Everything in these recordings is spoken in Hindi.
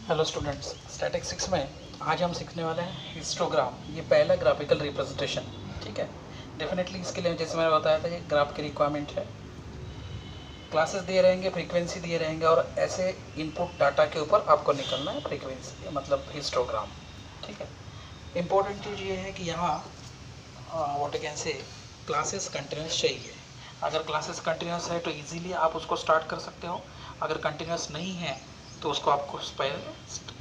हेलो स्टूडेंट्स, स्टैटिस्टिक्स में आज हम सीखने वाले हैं हिस्टोग्राम। ये पहला ग्राफिकल रिप्रेजेंटेशन, ठीक है। डेफिनेटली इसके लिए जैसे मैंने बताया था, ये ग्राफ की रिक्वायरमेंट है। क्लासेस दिए रहेंगे, फ्रीक्वेंसी दिए रहेंगे और ऐसे इनपुट डाटा के ऊपर आपको निकलना है फ्रीक्वेंसी, मतलब हिस्टोग्राम, ठीक है। इम्पोर्टेंट चीज़ ये है कि यहाँ what can say classes continuous चाहिए। अगर क्लासेस कंटिन्यूस है तो इजीली आप उसको स्टार्ट कर सकते हो। अगर कंटिन्यूस नहीं है तो उसको आपको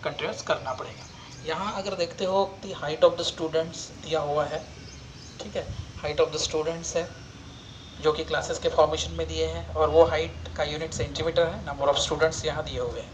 कंटिन्यूस करना पड़ेगा। यहाँ अगर देखते हो कि हाइट ऑफ द स्टूडेंट्स दिया हुआ है, ठीक है। हाइट ऑफ द स्टूडेंट्स है जो कि क्लासेस के फॉर्मेशन में दिए हैं, और वो हाइट का यूनिट सेंटीमीटर है। नंबर ऑफ स्टूडेंट्स यहाँ दिए हुए हैं,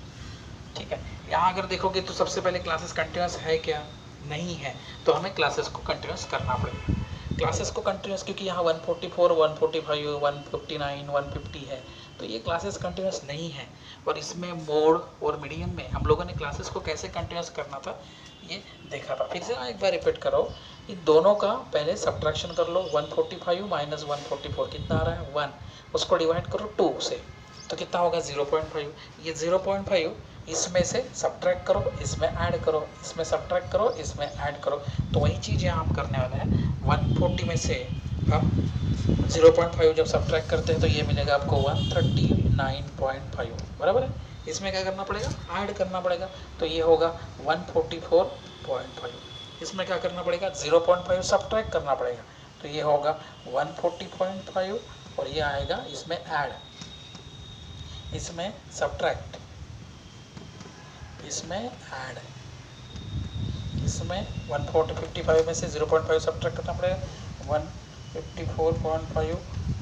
ठीक है। यहाँ अगर देखोगे तो सबसे पहले क्लासेस कंटिन्यूस है क्या, नहीं है, तो हमें क्लासेस को कंटिन्यूस करना पड़ेगा। क्लासेस को कंटिन्यूस, क्योंकि यहाँ 144, 145, 159, 150 है, तो ये क्लासेस कंटिन्यूस नहीं है। और इसमें मोड और मीडियम में हम लोगों ने क्लासेस को कैसे कंटिन्यूस करना था ये देखा था। फिर से एक बार रिपीट करो, इन दोनों का पहले सब्ट्रैक्शन कर लो। 145 माइनस 144 कितना आ रहा है, 1। उसको डिवाइड करो 2 से, तो कितना होगा 0.5। ये 0.5 इसमें से सब्ट्रैक्ट करो, इसमें ऐड करो, इसमें सब्ट्रैक्ट करो, इसमें ऐड करो। तो वही चीज़ यहाँ हम करने वाले हैं। 140 में से हम 0.5 जब सब्ट्रैक्ट करते हैं तो ये मिलेगा आपको 139.5, बराबर है। इसमें क्या करना पड़ेगा, ऐड करना पड़ेगा, तो ये होगा 144.5। इसमें क्या करना पड़ेगा, 0.5 सब्ट्रैक्ट करना पड़ेगा, तो ये होगा 140.5, और ये आएगा इसमें ऐड, इसमें सब्ट्रैक्ट, इसमें ऐड, इसमें 155 में से 0.5 सब्ट्रैक्ट करना पड़ेगा, 154.5,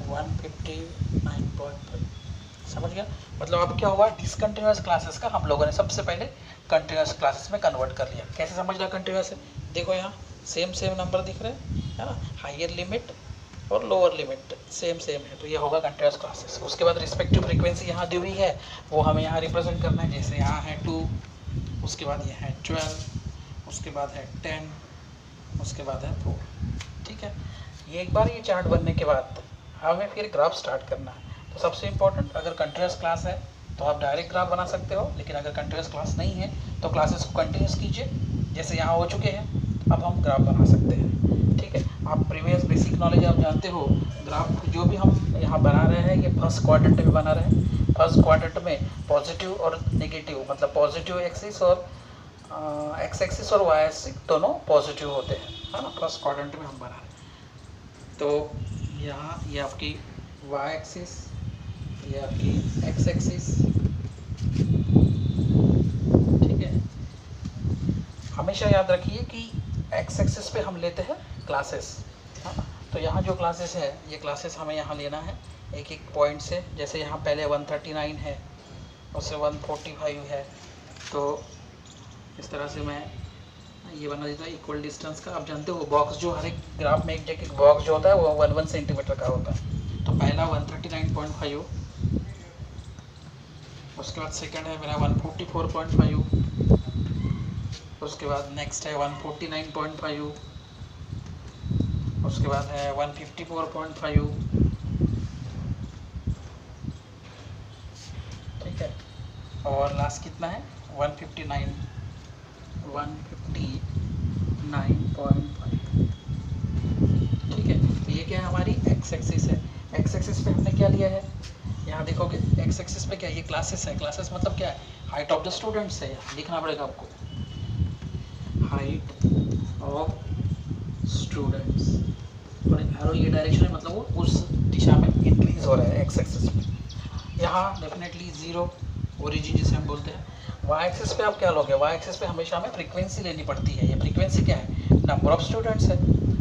159.5। समझ गया? मतलब अब क्या हुआ, डिसकंटिन्यूअस क्लासेस का हम लोगों ने सबसे पहले कंटिन्यूअस क्लासेस में कन्वर्ट कर लिया। कैसे समझना कंटिन्यूअस है, देखो यहाँ सेम नंबर दिख रहे हैं, है ना। हायर लिमिट और लोअर लिमिट सेम है, तो ये होगा कंटिन्यूअस क्लासेस। उसके बाद रिस्पेक्टिव फ्रीक्वेंसी यहाँ दी हुई है, वो हमें यहाँ रिप्रेजेंट करना है। जैसे यहाँ है 2, उसके बाद ये है 12, उसके बाद है 10, उसके बाद है 4, ठीक है। ये एक बार ये चार्ट बनने के बाद हमें फिर ग्राफ स्टार्ट करना है। तो सबसे इम्पोर्टेंट, अगर कंटिन्यूअस क्लास है तो आप डायरेक्ट ग्राफ बना सकते हो, लेकिन अगर कंटिन्यूअस क्लास नहीं है तो क्लासेस को कंटिन्यूस कीजिए। जैसे यहाँ हो चुके हैं, अब हम ग्राफ बना सकते हैं, ठीक है। आप प्रीवियस बेसिक नॉलेज आप जानते हो, ग्राफ जो भी हम यहाँ बना रहे हैं ये फर्स्ट क्वाड्रेंट में बना रहे हैं। फर्स्ट क्वाड्रेंट में पॉजिटिव और नेगेटिव, मतलब पॉजिटिव एक्सिस और एक्स एक्सिस और वाई एक्सिस दोनों पॉजिटिव होते हैं, है ना। फर्स्ट क्वाड्रेंट में हम बना रहे हैं, तो यहाँ ये आपकी वाई एक्सिस, ये आपकी एक्स एक्सिस, ठीक है। हमेशा याद रखिए कि एक्स एक्सिस पे हम लेते हैं क्लासेस, है ना। तो यहाँ जो क्लासेस है, ये क्लासेस हमें यहाँ लेना है एक एक पॉइंट से। जैसे यहाँ पहले 139 है, उससे 145 है, तो इस तरह से मैं ये बना देता है इक्वल डिस्टेंस का। आप जानते हो बॉक्स जो हर एक ग्राफ में एक बॉक्स जो होता है वो 1 सेंटीमीटर का होता है। तो पहला 139.5, उसके बाद सेकंड है मेरा 144.5, उसके बाद नेक्स्ट है 149.5, उसके बाद है 154.5, ठीक है। और लास्ट कितना है 159.5, ठीक है। तो ये क्या है, हमारी एक्स एक्सिस है। एक्स एक्सिस पे हमने क्या लिया है, यहाँ देखोगे एक्स एक्सिस पे क्या, ये क्लासेस है। क्लासेस मतलब क्या है, हाइट ऑफ द स्टूडेंट्स है। लिखना पड़ेगा आपको, हाइट ऑफ स्टूडेंट्स, और एरो ये डायरेक्शन है, मतलब वो उस दिशा में इंक्रीज हो रहा है एक्स एक्सिस पे। यहाँ डेफिनेटली 0 ओरिजिन जिसे हम बोलते हैं। वाई एक्सिस पे आप क्या लोगे, वाई एक्सिस पे हमेशा हमें फ्रीक्वेंसी लेनी पड़ती है। ये फ्रीक्वेंसी क्या है, नंबर ऑफ स्टूडेंट्स है।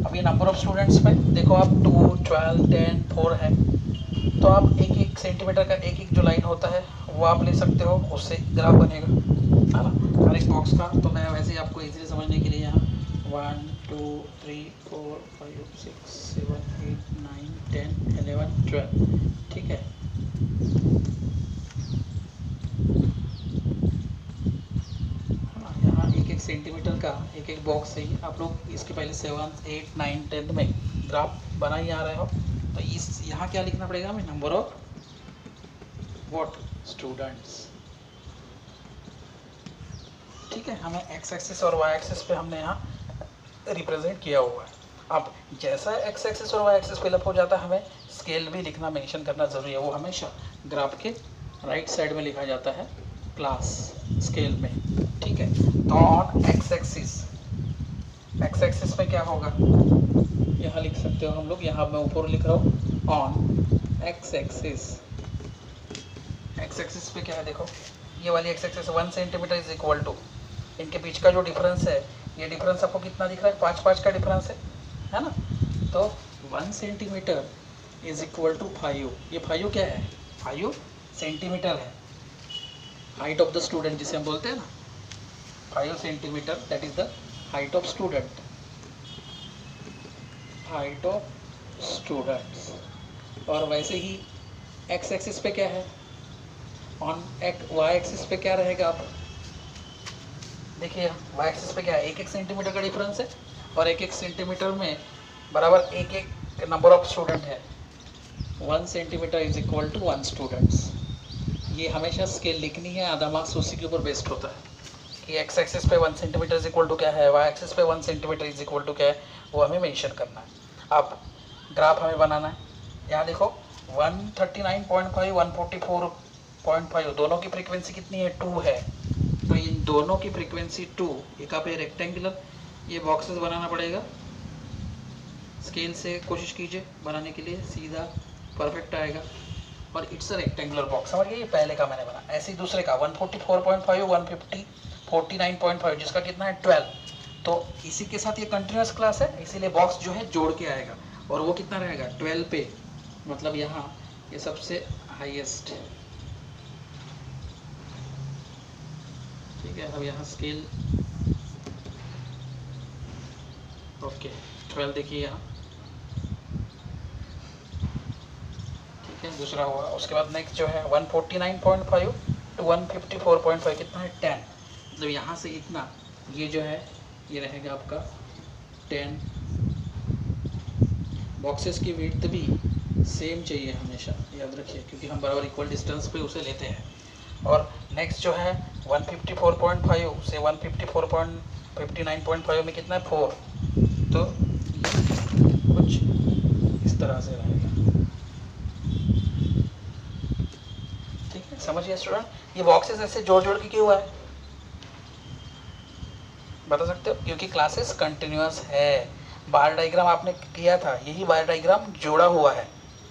अब ये नंबर ऑफ स्टूडेंट्स पे देखो आप 2, 12, 10, 4 है, तो आप एक एक सेंटीमीटर का एक एक जो लाइन होता है वो आप ले सकते हो, उससे ग्राफ बनेगा, है ना, हर एक बॉक्स का। तो मैं वैसे ही आपको इजीली समझने के लिए यहाँ 1, 2, 3, 4, 5, 6, 7, 8, 9, 10, 11, 12, ठीक है। यहाँ एक एक सेंटीमीटर का एक एक बॉक्स है। आप लोग इसके पहले 7, 8, 9, 10 में ग्राफ बना ही आ रहे हो, तो इस यहाँ क्या लिखना पड़ेगा हमें, नंबर ऑफ व्हाट स्टूडेंट्स, ठीक है, हमें एक्स एक्सिस और वाई एक्सिस पे हमने यहाँ रिप्रेजेंट किया हुआ है। अब जैसा एक्स एक्सिस और वाई एक्सिस फिलअप हो जाता है, हमें स्केल भी लिखना, मेंशन करना ज़रूरी है। वो हमेशा ग्राफ के राइट साइड में लिखा जाता है क्लास स्केल में, ठीक है। तो ऑन एक्स एक्सिस पे क्या होगा, यहाँ लिख सकते हो हम लोग, यहाँ मैं ऊपर लिख रहा हूँ ऑन एक्स एक्सिस पे क्या है, देखो ये वाली X axis 1 centimetre is equal to, इनके बीच का जो डिफरेंस है, ये डिफरेंस आपको कितना दिख रहा है, 5 का डिफरेंस है ना। तो 1 सेंटीमीटर इज इक्वल टू 5, ये 5 क्या है, 5 सेंटीमीटर है, हाइट ऑफ द स्टूडेंट जिसे हम बोलते हैं ना, 5 centimetre, that is the height of student, height of students. और वैसे ही एक्स एक्सिस पे क्या है, ऑन वाई एक्सिस पे क्या रहेगा, आप देखिए वाई एक्सिस पे क्या है, 1 सेंटीमीटर का डिफरेंस है, और 1 सेंटीमीटर में बराबर 1 नंबर ऑफ स्टूडेंट है। 1 centimetre is equal to 1 students. ये हमेशा स्केल लिखनी है, आधा मार्क्स उसी के ऊपर बेस्ड होता है कि एक्स एक्सिस पे 1 सेंटीमीटर इज इक्वल टू क्या है, वाई एक्सिस पे 1 सेंटीमीटर इज इक्वल टू क्या है, वो हमें मेंशन करना है। अब ग्राफ हमें बनाना है, यहाँ देखो 139.5 144.5 दोनों की फ्रीक्वेंसी कितनी है, 2 है। तो इन दोनों की फ्रीक्वेंसी 2, एक आप रेक्टेंगुलर ये बॉक्सेस बनाना पड़ेगा, स्केल से कोशिश कीजिए बनाने के लिए, सीधा परफेक्ट आएगा। और इट्स अ रेक्टेंगुलर बॉक्स, समझ गए, ये पहले का मैंने बना। ऐसे ही दूसरे का 144.5 150 49.5 जिसका कितना है 12, तो इसी के साथ ये कंटिन्यूस क्लास है, इसीलिए बॉक्स जो है जोड़ के आएगा, और वो कितना रहेगा 12 पे, मतलब यहाँ ये सबसे हाईएस्ट, ठीक है। अब यहाँ स्केल ओके 12 देखिए यहाँ, ठीक है, दूसरा हुआ। उसके बाद नेक्स्ट जो है 149.5 टू 154.5 कितना है 10, मतलब यहाँ से इतना, ये जो है ये रहेगा आपका 10। बॉक्सेस की विड्थ भी सेम चाहिए हमेशा, याद रखिए, क्योंकि हम बराबर इक्वल डिस्टेंस पे उसे लेते हैं। और नेक्स्ट जो है 154.5 से 154.59.5 में कितना है 4, तो कुछ इस तरह से रहेगा, ठीक है। समझिए स्टूडेंट, ये बॉक्सेस ऐसे जोड़ जोड़ के क्यों हुआ है, बता सकते हो, क्योंकि क्लासेस कंटिन्यूअस है। बार डायग्राम आपने किया था, यही बार डायग्राम जोड़ा हुआ है,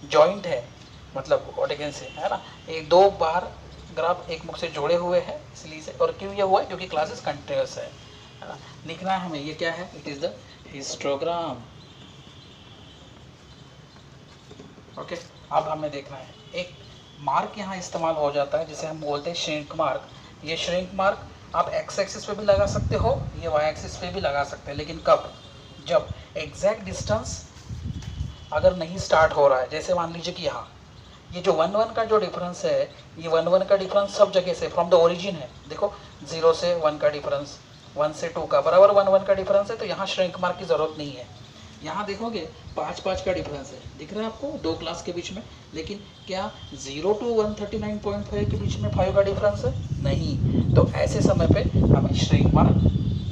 जॉइंट है, मतलब व्हाट यू कैन से, है ना, एक 2 बार ग्राफ एक मुख से जोड़े हुए हैं, इसलिए से। और क्यों ये हुआ है, क्योंकि क्लासेस कंटिन्यूअस है ना। लिखना है हमें, ये क्या है, it is the histogram, okay. अब हमें देखना है, एक मार्क यहाँ इस्तेमाल हो जाता है जिसे हम बोलते हैं श्रिंक मार्क। ये श्रिंक मार्क आप एक्स एक्सिस पे भी लगा सकते हो, ये वाई एक्सिस पे भी लगा सकते हैं, लेकिन कब, जब एग्जैक्ट डिस्टेंस अगर नहीं स्टार्ट हो रहा है। जैसे मान लीजिए कि यहाँ ये जो 1 का जो डिफरेंस है, ये 1 का डिफरेंस सब जगह से फ्रॉम द ओरिजिन है, देखो 0 से 1 का डिफरेंस, 1 से 2 का बराबर 1 का डिफरेंस है, तो यहाँ श्रिंक मार्क की ज़रूरत नहीं है। यहाँ देखोगे 5 का डिफरेंस है, दिख रहा है आपको 2 क्लास के बीच में, लेकिन क्या 0 टू 139.5 के बीच में 5 का डिफरेंस है, नहीं। तो ऐसे समय पे हमें श्रिंक मार्क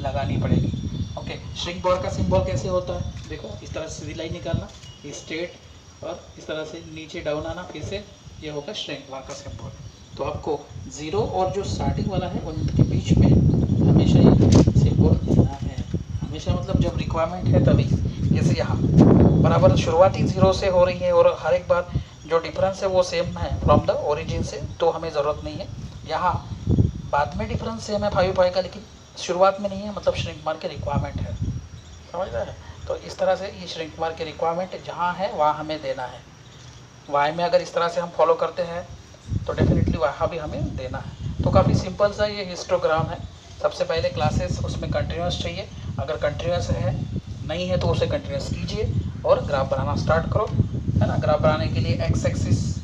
लगानी पड़ेगी, ओके। श्रिंक बार का सिंबल कैसे होता है, देखो इस तरह से सीधी लाइन निकालना, स्ट्रेट, और इस तरह से नीचे डाउन आना, फिर से ये होगा श्रिंक बार का सिंबल। तो आपको 0 और जो स्टार्टिंग वाला है उनके बीच में हमेशा ये सिंबल देना है, हमेशा, मतलब जब रिक्वायरमेंट है तभी। जैसे यहाँ बराबर शुरुआती 0 से हो रही है, और हर एक बार जो डिफरेंस है वो सेम है फ्रॉम द ओरिजिन से, तो हमें ज़रूरत नहीं है। यहाँ बाद में डिफरेंस सेम है 5 का, लेकिन शुरुआत में नहीं है, मतलब श्रिंक मार्क की रिक्वायरमेंट है, समझ रहे हैं। तो इस तरह से ये श्रिंक मार्क की रिक्वायरमेंट जहाँ है वहाँ हमें देना है। वाई में अगर इस तरह से हम फॉलो करते हैं तो डेफिनेटली वहाँ भी हमें देना है। तो काफ़ी सिंपल सा ये हिस्टोग्राम है। सबसे पहले क्लासेस उसमें कंटिन्यूस चाहिए, अगर कंटिन्यूस है नहीं है तो उसे कंटिन्यूस कीजिए और ग्राफ बनाना स्टार्ट करो, है ना। ग्राफ बनाने के लिए एक्स एक्सिस,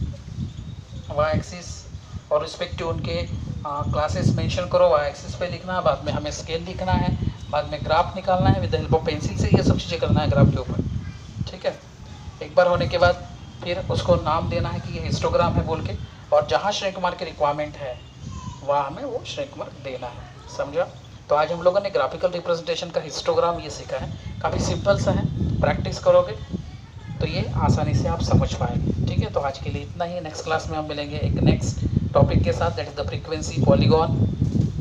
वाई एक्सिस और रिस्पेक्टिव उनके क्लासेस मेंशन करो, वाई एक्सिस पे लिखना है, बाद में हमें स्केल लिखना है, बाद में ग्राफ निकालना है with the help of pencil से, ये सब चीज़ें करना है ग्राफ के ऊपर, ठीक है। एक बार होने के बाद फिर उसको नाम देना है कि ये हिस्टोग्राम है बोल के, और जहाँ श्रिंक मार्क की रिक्वायरमेंट है वहाँ हमें वो श्रिंक मार्क देना है, समझा। तो आज हम लोगों ने ग्राफिकल रिप्रेजेंटेशन का हिस्टोग्राम ये सीखा है, काफ़ी सिंपल सा है, प्रैक्टिस करोगे तो ये आसानी से आप समझ पाएंगे। ठीक है, तो आज के लिए इतना ही। नेक्स्ट क्लास में हम मिलेंगे एक नेक्स्ट टॉपिक के साथ, that is the frequency polygon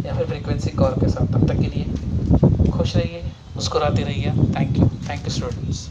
या फिर फ्रीक्वेंसी कर्व के साथ। तब तक के लिए खुश रहिए, मुस्कुराते रहिए। Thank you students.